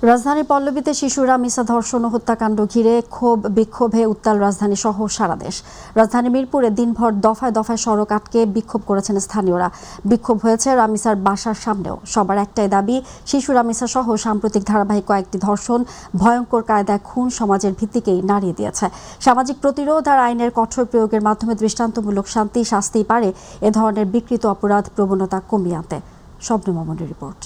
রাজধানীর পল্লবীতে শিশু রামিসা ধর্ষণ ও হত্যাকাণ্ড ঘিরে বিক্ষোভে উত্তাল রাজধানী সহ সারা দেশ। রাজধানী মিরপুরে দিনভর দফায় দফায় সড়ক আটকে বিক্ষোভ করেছেন স্থানীয়রা। বিক্ষোভ হয়েছে রামিসার বাসার সামনেও। সবার একটাই দাবি, শিশু রামিসা সহ সাম্প্রতিক ধারাবাহিক কয়েকটি ধর্ষণ, ভয়ঙ্কর কায়দায় খুন সমাজের ভিত্তিকেই নাড়িয়ে দিয়েছে। সামাজিক প্রতিরোধ আর আইনের কঠোর প্রয়োগের মাধ্যমে দৃষ্টান্তমূলক শাস্তিই পারে এ ধরনের বিকৃত অপরাধ প্রবণতা কমিয়ে আনতে। শবনম মামুনের রিপোর্ট।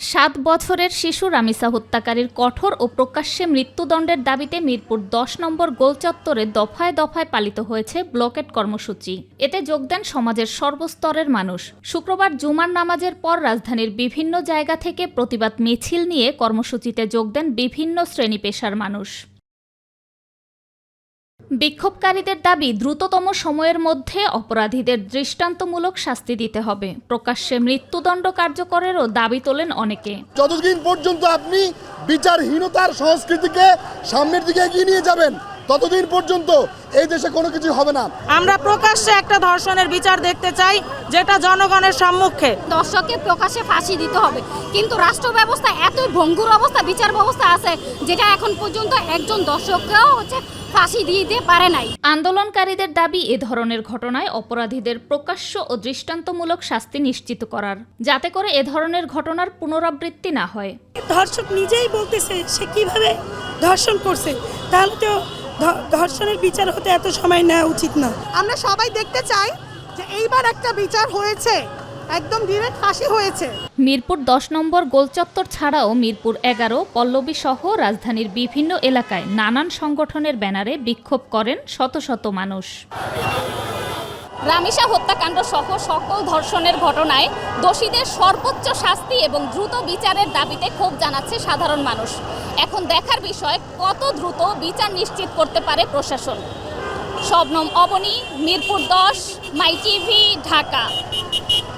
7 বছরের শিশু রামিসা হত্যাকারীর কঠোর ও প্রকাশ্যে মৃত্যুদণ্ডের দাবিতে মিরপুর 10 নম্বর গোলচত্বরে দফায় দফায় পালিত হয়েছে ব্লকেট কর্মসূচি। এতে যোগ দেন সমাজের সর্বস্তরের মানুষ। শুক্রবার জুমার নামাজের পর রাজধানীর বিভিন্ন জায়গা থেকে প্রতিবাদ মিছিল নিয়ে কর্মসূচিতে যোগ দেন বিভিন্ন শ্রেণী পেশার মানুষ। বিক্ষোভকারীদের দাবি, দ্রুততম সময়ের মধ্যে অপরাধীদের দৃষ্টান্তমূলক শাস্তি দিতে হবে। প্রকাশ্যে মৃত্যুদণ্ড কার্যকরেরও দাবি তোলেন অনেকে। যতদিন পর্যন্ত আপনি বিচারহীনতার সংস্কৃতিকে সামনের দিকে এগিয়ে নিয়ে যাবেন, ততদিন পর্যন্ত এই দেশে কোনো কিছু হবে না। আমরা প্রকাশ্যে একটা ধর্ষণের বিচার দেখতে চাই, যেটা জনগণের সম্মুখে। দর্শককে প্রকাশ্যে ফাঁসি দিতে হবে, কিন্তু রাষ্ট্র ব্যবস্থা এতই ভঙ্গুর অবস্থা, বিচার ব্যবস্থা আছে যেটা এখন পর্যন্ত একজন দর্শককেও ফাঁসি দিতে পারে নাই। আন্দোলনকারীদের দাবি, এ ধরনের ঘটনায় অপরাধীদের প্রকাশ্য ও দৃষ্টান্তমূলক শাস্তি নিশ্চিত করার, যাতে করে এ ধরনের ঘটনার পুনরাবৃত্তি না হয়। ধর্ষক নিজেই বলতেছে সে কিভাবে ধর্ষণ করছে, তাহলে তো ধর্ষণের বিচার হতে এত সময় নেওয়া উচিত না। আমরা সবাই দেখতে চাই যে এইবার একটা বিচার হয়েছে, একদম ডিরেক্ট ফাঁসি হয়েছে। মিরপুর 10 নম্বর গোলচত্বর ছাড়াও মিরপুর 11, পল্লবী সহ রাজধানীর বিভিন্ন এলাকায় নানান সংগঠনের ব্যানারে বিক্ষোভ করেন শত শত মানুষ। রামিসা হত্যাকাণ্ড সহ সকল ধর্ষণের ঘটনায় দোষীদের সর্বোচ্চ শাস্তি এবং দ্রুত বিচারের দাবিতে ক্ষোভ জানাচ্ছে সাধারণ মানুষ। এখন দেখার বিষয় কত দ্রুত বিচার নিশ্চিত করতে পারে প্রশাসন। শবনম, অবনী, মিরপুর 10, মাই টিভি, ঢাকা।